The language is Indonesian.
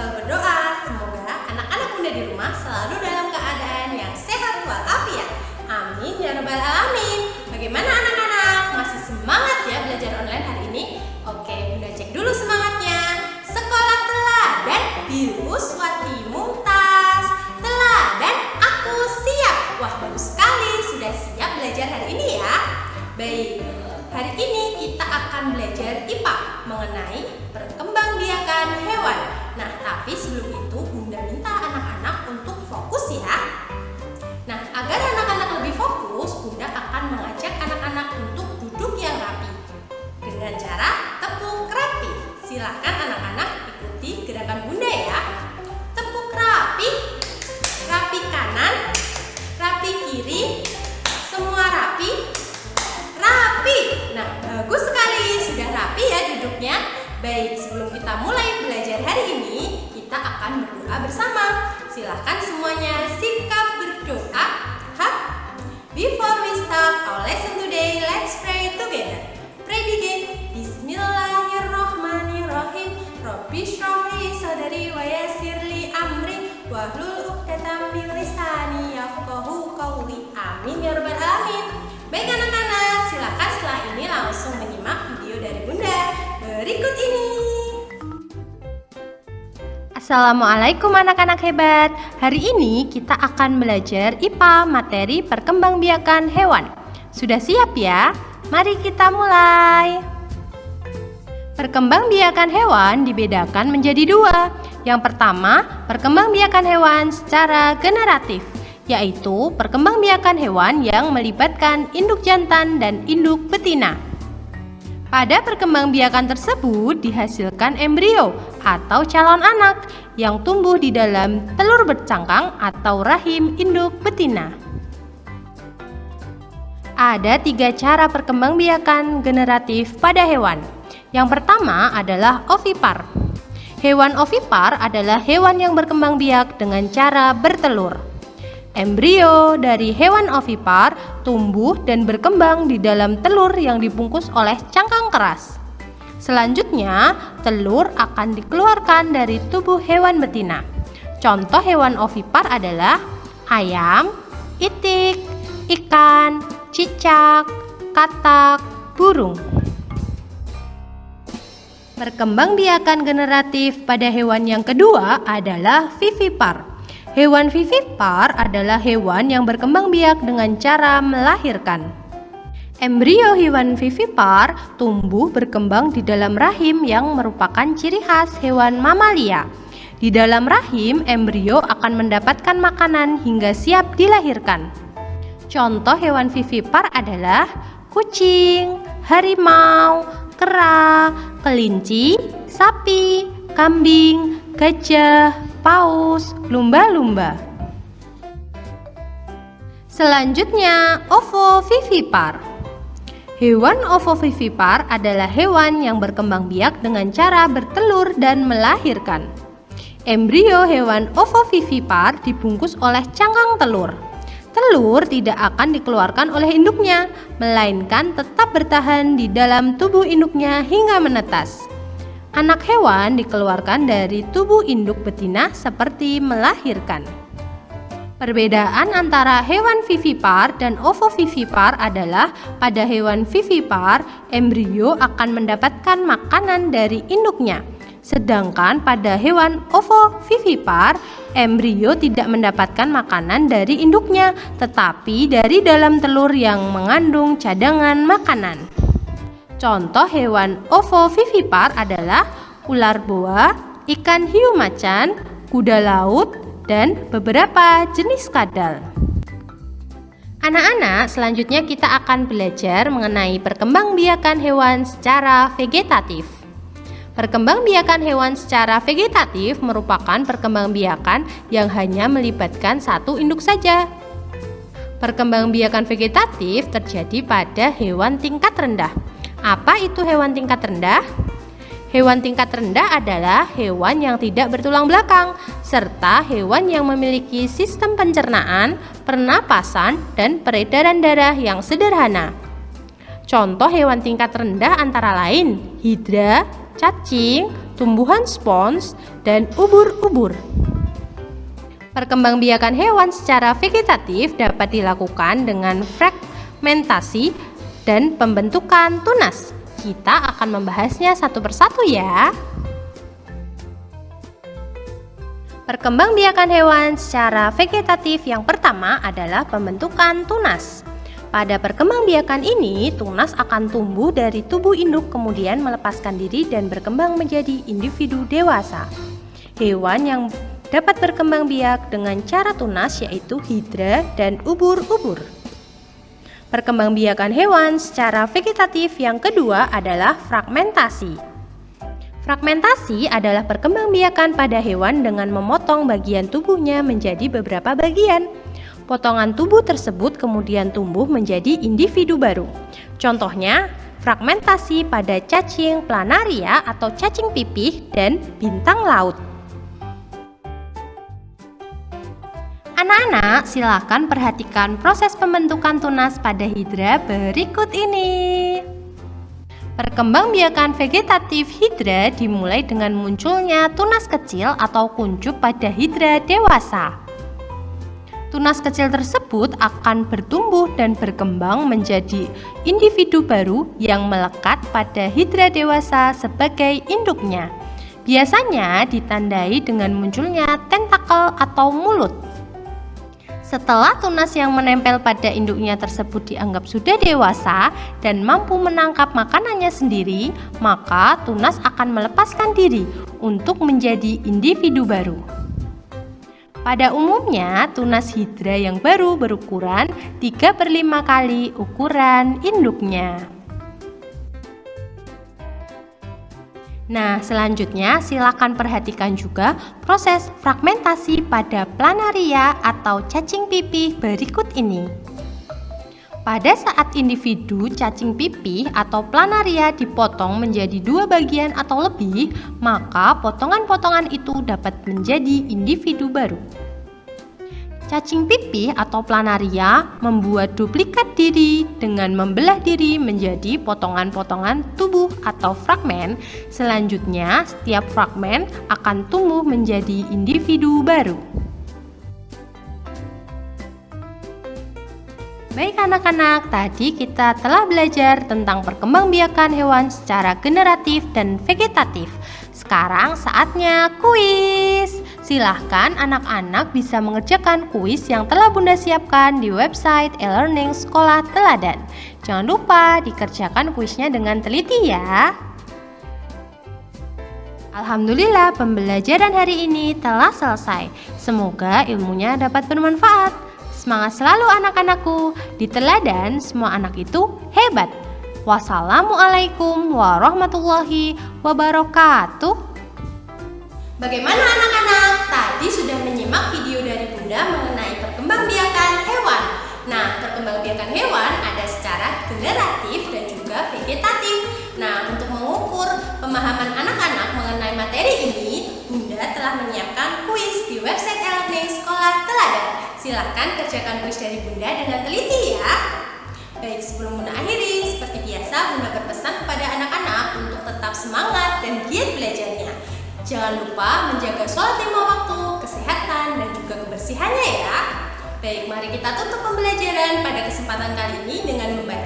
selalu berdoa semoga anak-anak bunda di rumah selalu dalam keadaan yang sehat walafiat. Amin ya rabbal alamin. Bagaimana anak-anak? Masih semangat ya belajar online hari ini? Oke, bunda cek dulu semangatnya. Sekolah teladan bil uswati mumtaz. Teladan aku siap. Wah, bagus sekali. Sudah siap belajar hari ini ya? Baik, hari ini kita akan belajar IPA mengenai perkembangbiakan hewan. Nah, tapi sebelum itu bunda minta anak-anak untuk fokus ya. Nah, agar anak-anak lebih fokus, bunda akan mengajak anak-anak untuk duduk yang rapi dengan cara tepuk rapi. Silakan anak-anak ikuti gerakan bunda ya. Tepuk rapi, rapi kanan, rapi kiri, semua rapi, rapi. Nah, bagus sekali, sudah rapi ya duduknya. Baik, sebelum kita mulai belajar hari ini, kita akan berdoa bersama. Silahkan semuanya sikap berdoa. Before we start our lesson today, let's pray together. Pray begin. Bismillahirrahmanirrahim. Rabbi shrahli sadri wa yassirli amri wahlul 'uqdatam min lisani yafqahu qawli. Amin ya rabbal alamin. Baik anak-anak, silakan setelah ini langsung menyimak video dari bunda berikut ini. Assalamualaikum anak-anak hebat. Hari ini kita akan belajar IPA materi perkembangbiakan hewan. Sudah siap ya? Mari kita mulai. Perkembangbiakan hewan dibedakan menjadi dua. Yang pertama, perkembangbiakan hewan secara generatif, yaitu perkembangbiakan hewan yang melibatkan induk jantan dan induk betina. Pada perkembangbiakan tersebut dihasilkan embrio atau calon anak yang tumbuh di dalam telur bercangkang atau rahim induk betina. Ada 3 cara perkembangbiakan generatif pada hewan. Yang pertama adalah ovipar. Hewan ovipar adalah hewan yang berkembang biak dengan cara bertelur. Embrio dari hewan ovipar tumbuh dan berkembang di dalam telur yang dibungkus oleh cangkang keras. Selanjutnya, telur akan dikeluarkan dari tubuh hewan betina. Contoh hewan ovipar adalah ayam, itik, ikan, cicak, katak, burung. Perkembangbiakan generatif pada hewan yang kedua adalah vivipar. Hewan vivipar adalah hewan yang berkembang biak dengan cara melahirkan. Embrio hewan vivipar tumbuh berkembang di dalam rahim yang merupakan ciri khas hewan mamalia. Di dalam rahim, embrio akan mendapatkan makanan hingga siap dilahirkan. Contoh hewan vivipar adalah kucing, harimau, kera, kelinci, sapi, kambing, gajah, paus, lumba-lumba. Selanjutnya, ovovivipar. Hewan ovovivipar adalah hewan yang berkembang biak dengan cara bertelur dan melahirkan. Embrio hewan ovovivipar dibungkus oleh cangkang telur. Telur tidak akan dikeluarkan oleh induknya, melainkan tetap bertahan di dalam tubuh induknya hingga menetas. Anak hewan dikeluarkan dari tubuh induk betina seperti melahirkan. Perbedaan antara hewan vivipar dan ovovivipar adalah pada hewan vivipar, embrio akan mendapatkan makanan dari induknya. Sedangkan pada hewan ovovivipar, embrio tidak mendapatkan makanan dari induknya, tetapi dari dalam telur yang mengandung cadangan makanan. Contoh hewan ovovivipar adalah ular boa, ikan hiu macan, kuda laut, dan beberapa jenis kadal. Anak-anak, selanjutnya kita akan belajar mengenai perkembangbiakan hewan secara vegetatif. Perkembangbiakan hewan secara vegetatif merupakan perkembangbiakan yang hanya melibatkan satu induk saja. Perkembangbiakan vegetatif terjadi pada hewan tingkat rendah. Apa itu hewan tingkat rendah? Hewan tingkat rendah adalah hewan yang tidak bertulang belakang, serta hewan yang memiliki sistem pencernaan, pernapasan, dan peredaran darah yang sederhana. Contoh hewan tingkat rendah antara lain hidra, cacing, tumbuhan spons, dan ubur-ubur. Perkembangbiakan hewan secara vegetatif dapat dilakukan dengan fragmentasi dan pembentukan tunas. Kita akan membahasnya satu persatu ya. Perkembangbiakan hewan secara vegetatif yang pertama adalah pembentukan tunas. Pada perkembangbiakan ini, tunas akan tumbuh dari tubuh induk kemudian melepaskan diri dan berkembang menjadi individu dewasa. Hewan yang dapat berkembang biak dengan cara tunas yaitu hidra dan ubur-ubur. Perkembangbiakan hewan secara vegetatif yang kedua adalah fragmentasi. Fragmentasi adalah perkembangbiakan pada hewan dengan memotong bagian tubuhnya menjadi beberapa bagian. Potongan tubuh tersebut kemudian tumbuh menjadi individu baru. Contohnya, fragmentasi pada cacing planaria atau cacing pipih dan bintang laut. Anak-anak, silakan perhatikan proses pembentukan tunas pada hidra berikut ini. Perkembangbiakan vegetatif hidra dimulai dengan munculnya tunas kecil atau kuncup pada hidra dewasa. Tunas kecil tersebut akan bertumbuh dan berkembang menjadi individu baru yang melekat pada hidra dewasa sebagai induknya. Biasanya ditandai dengan munculnya tentakel atau mulut. Setelah tunas yang menempel pada induknya tersebut dianggap sudah dewasa dan mampu menangkap makanannya sendiri, maka tunas akan melepaskan diri untuk menjadi individu baru. Pada umumnya, tunas hidra yang baru berukuran 3/5 kali ukuran induknya. Nah, selanjutnya silakan perhatikan juga proses fragmentasi pada planaria atau cacing pipih berikut ini. Pada saat individu cacing pipih atau planaria dipotong menjadi 2 bagian atau lebih, maka potongan-potongan itu dapat menjadi individu baru. Cacing pipih atau planaria membuat duplikat diri dengan membelah diri menjadi potongan-potongan tubuh atau fragmen. Selanjutnya, setiap fragmen akan tumbuh menjadi individu baru. Baik anak-anak, tadi kita telah belajar tentang perkembangbiakan hewan secara generatif dan vegetatif. Sekarang saatnya kuis. Silahkan anak-anak bisa mengerjakan kuis yang telah Bunda siapkan di website e-learning Sekolah Teladan. Jangan lupa dikerjakan kuisnya dengan teliti ya. Alhamdulillah, pembelajaran hari ini telah selesai. Semoga ilmunya dapat bermanfaat. Semangat selalu anak-anakku. Di Teladan, semua anak itu hebat. Wassalamualaikum warahmatullahi wabarakatuh. Bagaimana anak-anak? Tadi sudah menyimak video dari Bunda mengenai perkembangbiakan hewan. Nah, perkembangbiakan hewan ada secara generatif dan juga vegetatif. Nah, untuk mengukur pemahaman anak-anak mengenai materi ini, Bunda telah menyiapkan kuis di website e-learning Sekolah Teladan. Silahkan kerjakan kuis dari Bunda dengan teliti ya. Baik, sebelum Bunda akhiri, seperti biasa Bunda berpesan kepada anak-anak untuk tetap semangat dan giat belajarnya. Jangan lupa menjaga sholat 5 waktu, kesehatan, dan juga kebersihannya ya. Baik, mari kita tutup pembelajaran pada kesempatan kali ini dengan membaca